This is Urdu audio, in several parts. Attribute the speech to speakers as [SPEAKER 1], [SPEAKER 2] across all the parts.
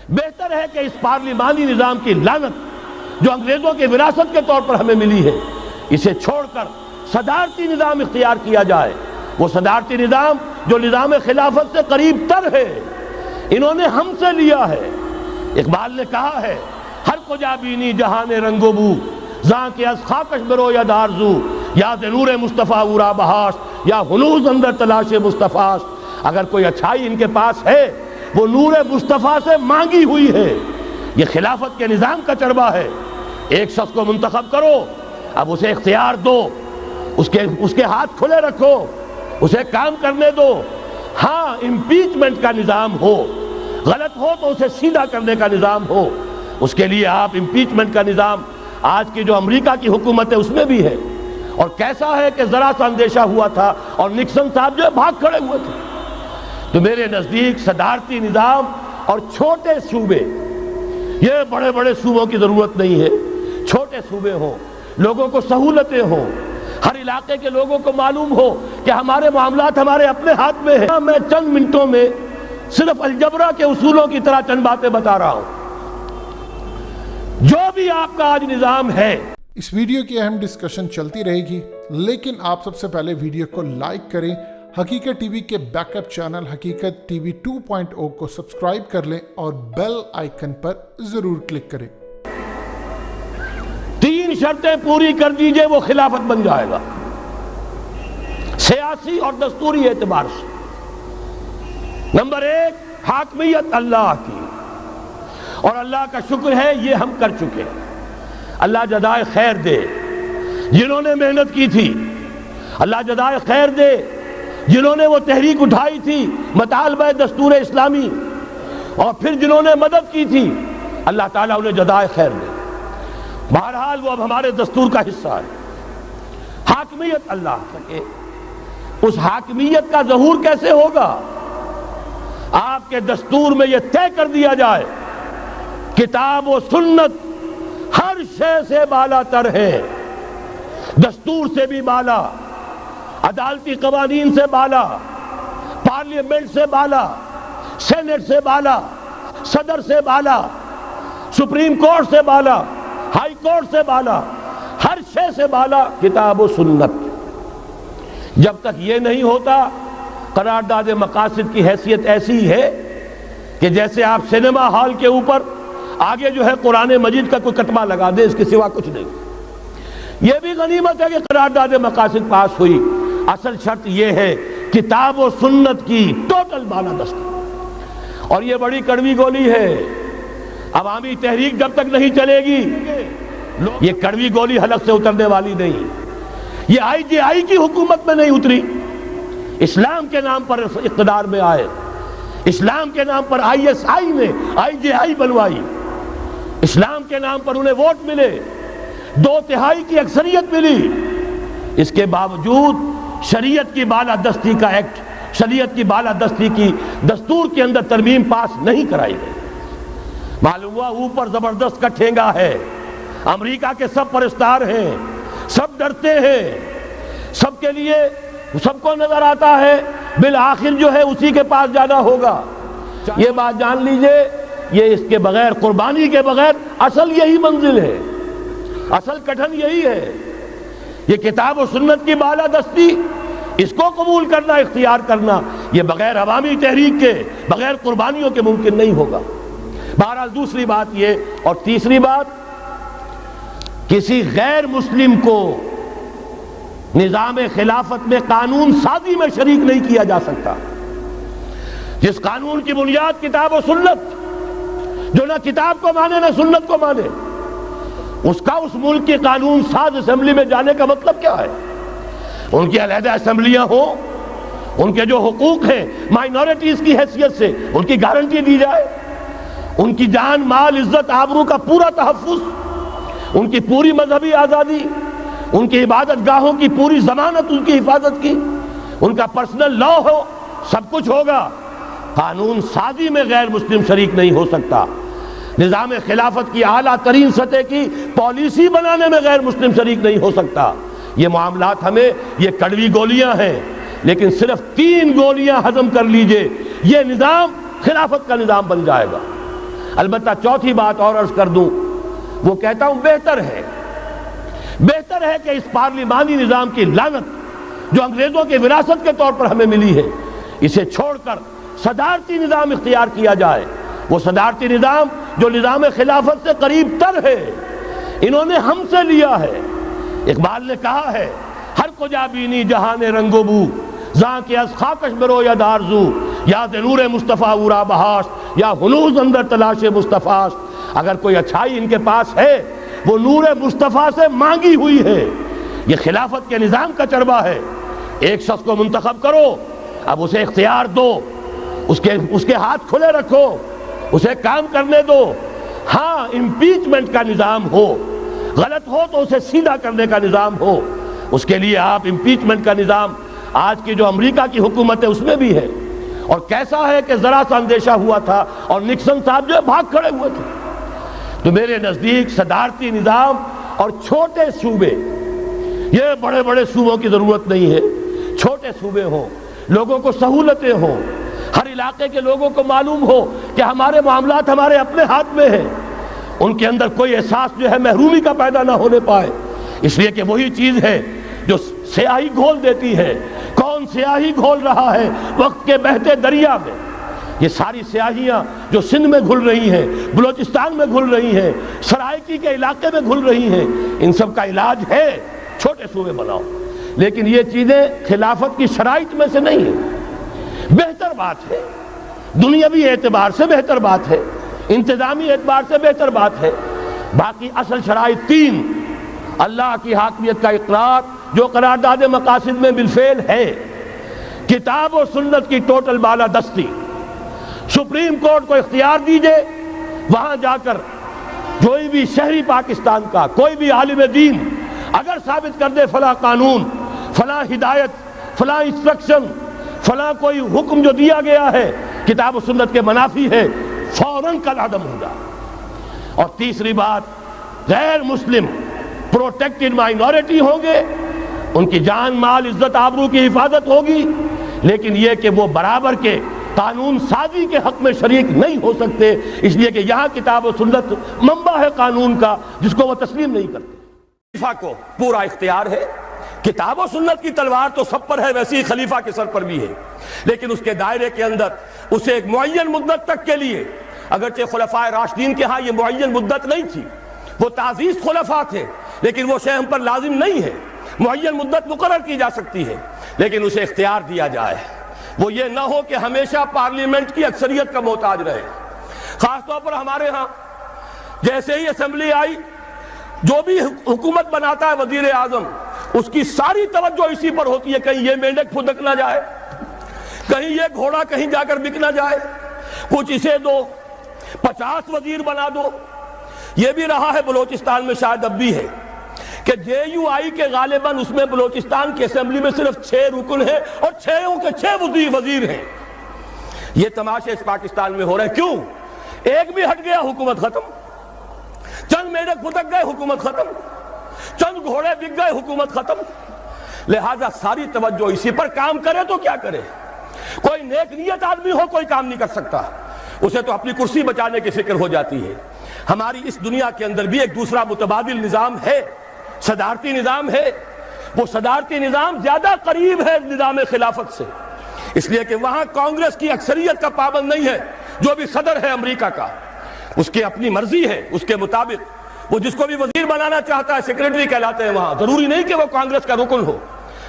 [SPEAKER 1] بہتر ہے کہ اس پارلیمانی نظام کی لعنت جو انگریزوں کی وراثت کے طور پر ہمیں ملی ہے، اسے چھوڑ کر صدارتی نظام اختیار کیا جائے، وہ صدارتی نظام جو نظام خلافت سے قریب تر ہے، انہوں نے ہم سے لیا ہے۔ اقبال نے کہا ہے ہر کجا بینی جہان رنگ و بو، زاں کے از خاکش برو یا دارزو، یا نور مصطفیٰ اورا بہاش، یا ہنوز اندر تلاش مصطفیٰ۔ اگر کوئی اچھائی ان کے پاس ہے وہ نور مصطفیٰ سے مانگی ہوئی ہے۔ یہ خلافت کے نظام کا چربہ ہے۔ ایک شخص کو منتخب کرو، اب اسے اختیار دو، اس کے ہاتھ کھلے رکھو، اسے کام کرنے دو۔ ہاں امپیچمنٹ کا نظام ہو، غلط ہو تو اسے سیدھا کرنے کا نظام ہو، اس کے لیے آپ امپیچمنٹ کا نظام آج کی جو امریکہ کی حکومت ہے اس میں بھی ہے۔ اور کیسا ہے کہ ذرا سا اندیشہ ہوا تھا اور نکسن صاحب جو بھاگ کھڑے ہوئے تھے۔ تو میرے نزدیک صدارتی نظام اور چھوٹے صوبے، یہ بڑے بڑے صوبوں کی ضرورت نہیں ہے، چھوٹے صوبے ہوں، لوگوں کو سہولتیں ہوں، ہر علاقے کے لوگوں کو معلوم ہو کہ ہمارے معاملات ہمارے اپنے ہاتھ میں ہیں۔ میں چند منٹوں میں صرف الجبرا کے اصولوں کی طرح چند باتیں بتا رہا ہوں۔ جو بھی آپ کا آج نظام ہے،
[SPEAKER 2] اس ویڈیو کی اہم ڈسکشن چلتی رہے گی، لیکن آپ سب سے پہلے ویڈیو کو لائک کریں، حقیقت ٹی وی کے بیک اپ چینل حقیقت ٹی وی 2.0 کو سبسکرائب کر لیں اور بیل آئیکن پر ضرور کلک کریں۔
[SPEAKER 1] 3 شرطیں پوری کر دیجئے وہ خلافت بن جائے گا، سیاسی اور دستوری اعتبار سے۔ نمبر 1، حاکمیت اللہ کی، اور اللہ کا شکر ہے یہ ہم کر چکے۔ اللہ جزائے خیر دے جنہوں نے محنت کی تھی، اللہ جزائے خیر دے جنہوں نے وہ تحریک اٹھائی تھی مطالبہ دستور اسلامی، اور پھر جنہوں نے مدد کی تھی، اللہ تعالیٰ انہیں جزائے خیر دے۔ بہرحال وہ اب ہمارے دستور کا حصہ ہے۔ حاکمیت اللہ کے، اس حاکمیت کا ظہور کیسے ہوگا؟ آپ کے دستور میں یہ طے کر دیا جائے کتاب و سنت ہر شے سے بالا تر ہے، دستور سے بھی بالا، عدالتی قوانین سے بالا، پارلیمنٹ سے بالا، سینٹ سے بالا، صدر سے بالا، سپریم کورٹ سے بالا، ہائی کورٹ سے بالا، ہر شے سے بالا کتاب و سنت۔ جب تک یہ نہیں ہوتا، قرارداد مقاصد کی حیثیت ایسی ہے کہ جیسے آپ سینما ہال کے اوپر آگے جو ہے قرآن مجید کا کوئی کتبہ لگا دے، اس کے سوا کچھ نہیں۔ یہ بھی غنیمت ہے کہ قرارداد مقاصد پاس ہوئی، اصل شرط یہ ہے کتاب و سنت کی ٹوٹل بالادستی۔ اور یہ بڑی کڑوی گولی ہے، عوامی تحریک جب تک نہیں چلے گی یہ کڑوی گولی حلق سے اترنے والی نہیں۔ یہ آئی جے آئی کی حکومت میں نہیں اتری، اسلام کے نام پر اقتدار میں آئے، اسلام کے نام پر آئی ایس آئی نے آئی جے آئی بنوائی، اسلام کے نام پر انہیں ووٹ ملے، 2/3 کی اکثریت ملی، اس کے باوجود شریعت کی بالادستی کا ایکٹ، شریعت کی بالادستی کی دستور کے اندر ترمیم پاس نہیں کرائی گئی۔ معلوم ہوا اوپر زبردست کا ٹھینگا ہے، امریکہ کے سب پرستار ہیں، سب ڈرتے ہیں، سب کے لیے سب کو نظر آتا ہے بالآخر جو ہے اسی کے پاس جانا ہوگا۔ یہ بات جان لیجئے، یہ اس کے بغیر، قربانی کے بغیر اصل یہی منزل ہے، اصل کٹھن یہی ہے۔ یہ کتاب و سنت کی بالادستی، اس کو قبول کرنا، اختیار کرنا، یہ بغیر عوامی تحریک کے، بغیر قربانیوں کے ممکن نہیں ہوگا۔ بہرحال دوسری بات یہ، اور تیسری بات، کسی غیر مسلم کو نظام خلافت میں قانون سازی میں شریک نہیں کیا جا سکتا۔ جس قانون کی بنیاد کتاب و سنت، جو نہ کتاب کو مانے نہ سنت کو مانے، اس کا اس ملک کی قانون ساز اسمبلی میں جانے کا مطلب کیا ہے؟ ان کی علیحدہ اسمبلیاں ہوں، ان کے جو حقوق ہیں مائنورٹیز کی حیثیت سے ان کی گارنٹی دی جائے، ان کی جان، مال، عزت، آبرو کا پورا تحفظ، ان کی پوری مذہبی آزادی، ان کی عبادت گاہوں کی پوری ضمانت، ان کی حفاظت کی، ان کا پرسنل لا ہو، سب کچھ ہوگا۔ قانون سازی میں غیر مسلم شریک نہیں ہو سکتا، نظام خلافت کی اعلیٰ ترین سطح کی پالیسی بنانے میں غیر مسلم شریک نہیں ہو سکتا۔ یہ معاملات ہمیں، یہ کڑوی گولیاں ہیں، لیکن صرف 3 گولیاں ہضم کر لیجئے، یہ نظام خلافت کا نظام بن جائے گا۔ البتہ چوتھی بات اور عرض کر دوں، وہ کہتا ہوں بہتر ہے کہ اس پارلیمانی نظام کی لعنت جو انگریزوں کی وراثت کے طور پر ہمیں ملی ہے، اسے چھوڑ کر صدارتی نظام اختیار کیا جائے، وہ صدارتی نظام جو نظام خلافت سے قریب تر ہے، انہوں نے ہم سے لیا ہے۔ اقبال نے کہا ہے ہر کجا بینی جہان رنگ و بو، زاں کے از خاکش برو یا دارزو، یا نور مصطفیٰ اورا بہاش، یا ہنوز اندر تلاش مصطفیٰ۔ اگر کوئی اچھائی ان کے پاس ہے وہ نور مصطفیٰ سے مانگی ہوئی ہے۔ یہ خلافت کے نظام کا چربہ ہے۔ ایک شخص کو منتخب کرو، اب اسے اختیار دو، اس کے ہاتھ کھلے رکھو، اسے کام کرنے دو۔ ہاں امپیچمنٹ کا نظام ہو، غلط ہو تو اسے سیدھا کرنے کا نظام ہو، اس کے لیے آپ امپیچمنٹ کا نظام آج کی جو امریکہ کی حکومت ہے اس میں بھی ہے۔ اور کیسا ہے کہ ذرا سا اندیشہ ہوا تھا اور نکسن صاحب جو ہے بھاگ کھڑے ہوئے تھے۔ تو میرے نزدیک صدارتی نظام اور چھوٹے صوبے، یہ بڑے بڑے صوبوں کی ضرورت نہیں ہے، چھوٹے صوبے ہوں، لوگوں کو سہولتیں ہوں، ہر علاقے کے لوگوں کو معلوم ہو کہ ہمارے معاملات ہمارے اپنے ہاتھ میں ہیں، ان کے اندر کوئی احساس جو ہے محرومی کا پیدا نہ ہونے پائے۔ اس لیے کہ وہی چیز ہے جو سیاہی گھول دیتی ہے۔ کون سیاہی گھول رہا ہے وقت کے بہتے دریا میں؟ یہ ساری سیاہیاں جو سندھ میں گھل رہی ہیں، بلوچستان میں گھل رہی ہیں، سرائکی کے علاقے میں گھل رہی ہیں، ان سب کا علاج ہے چھوٹے صوبے بناؤ۔ لیکن یہ چیزیں خلافت کی شرائط میں سے نہیں ہیں۔ بہتر بات ہے، دنیاوی اعتبار سے بہتر بات ہے، انتظامی اعتبار سے بہتر بات ہے۔ باقی اصل شرائط تین: اللہ کی حاکمیت کا اقرار جو قرارداد مقاصد میں بالفعل ہے، کتاب و سنت کی ٹوٹل بالادستی، سپریم کورٹ کو اختیار دیجئے وہاں جا کر کوئی بھی شہری پاکستان کا کوئی بھی عالم دین اگر ثابت کر دے فلاں قانون، فلاں ہدایت، فلاں انسٹرکشن، فلاں کوئی حکم جو دیا گیا ہے کتاب و سنت کے منافی ہے، فوراً کل عدم ہوگا۔ اور تیسری بات، غیر مسلم پروٹیکٹڈ مائنورٹی ہوں گے، ان کی جان مال عزت آبرو کی حفاظت ہوگی، لیکن یہ کہ وہ برابر کے قانون سازی کے حق میں شریک نہیں ہو سکتے، اس لیے کہ یہاں کتاب و سنت منبع ہے قانون کا جس کو وہ تسلیم نہیں کرتے۔ خلیفہ کو پورا اختیار ہے، کتاب و سنت کی تلوار تو سب پر ہے، ویسے ہی خلیفہ کے سر پر بھی ہے، لیکن اس کے دائرے کے اندر اسے ایک معین مدت تک کے لیے، اگرچہ خلفائے راشدین کے ہاں یہ معین مدت نہیں تھی، وہ تعزیز خلفاء تھے، لیکن وہ شے ہم پر لازم نہیں ہے، معین مدت مقرر کی جا سکتی ہے، لیکن اسے اختیار دیا جائے۔ وہ یہ نہ ہو کہ ہمیشہ پارلیمنٹ کی اکثریت کا محتاج رہے۔ خاص طور پر ہمارے ہاں جیسے ہی اسمبلی آئی، جو بھی حکومت بناتا ہے وزیر اعظم، اس کی ساری توجہ اسی پر ہوتی ہے کہیں یہ مینڈک پھدک نہ جائے، کہیں یہ گھوڑا کہیں جا کر بک نہ جائے، کچھ اسے دو، 50 وزیر بنا دو۔ یہ بھی رہا ہے بلوچستان میں، شاید اب بھی ہے، کہ جے یو آئی کے غالباً اس میں بلوچستان کی اسمبلی میں صرف 6 رکن ہیں اور 6 کے 6 وزیر ہیں۔ یہ تماشے اس پاکستان میں ہو رہے ہیں، کیوں؟ ایک بھی ہٹ گیا حکومت ختم، چند میڈک پھدک گئے حکومت ختم، چند گھوڑے بک گئے حکومت ختم۔ لہذا ساری توجہ اسی پر، کام کرے تو کیا کرے؟ کوئی نیک نیت آدمی ہو کوئی کام نہیں کر سکتا، اسے تو اپنی کرسی بچانے کی فکر ہو جاتی ہے۔ ہماری اس دنیا کے اندر بھی ایک دوسرا متبادل نظام ہے، صدارتی نظام ہے۔ وہ صدارتی نظام زیادہ قریب ہے نظام خلافت سے، اس لیے کہ وہاں کانگریس کی اکثریت کا پابند نہیں ہے۔ جو بھی صدر ہے امریکہ کا، اس کی اپنی مرضی ہے، اس کے مطابق وہ جس کو بھی وزیر بنانا چاہتا ہے سیکریٹری کہلاتے ہیں وہاں، ضروری نہیں کہ وہ کانگریس کا رکن ہو۔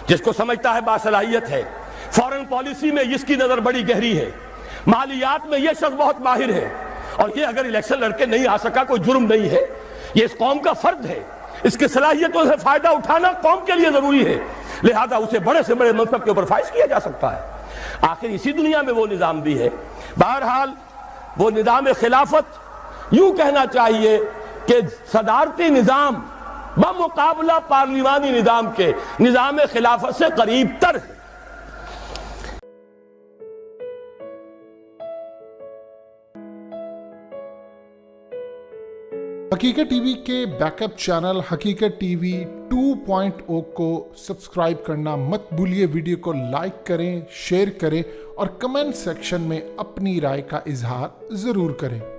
[SPEAKER 1] جس کو سمجھتا ہے باصلاحیت ہے، فورن پالیسی میں اس کی نظر بڑی گہری ہے، مالیات میں یہ شخص بہت ماہر ہے، اور یہ اگر الیکشن لڑ کے نہیں آ سکا کوئی جرم نہیں ہے، یہ اس قوم کا فرد ہے، اس کی صلاحیتوں سے فائدہ اٹھانا قوم کے لیے ضروری ہے، لہذا اسے بڑے سے بڑے منصب کے اوپر فائز کیا جا سکتا ہے۔ آخر اسی دنیا میں وہ نظام بھی ہے۔ بہرحال وہ نظام خلافت یوں کہنا چاہیے کہ صدارتی نظام بمقابلہ پارلیمانی نظام کے نظام خلافت سے قریب تر ہے۔
[SPEAKER 2] حقیقت ٹی وی کے بیک اپ چینل حقیقت ٹی وی 2.0 کو سبسکرائب کرنا مت بھولیے۔ ویڈیو کو لائک کریں، شیئر کریں اور کمنٹ سیکشن میں اپنی رائے کا اظہار ضرور کریں۔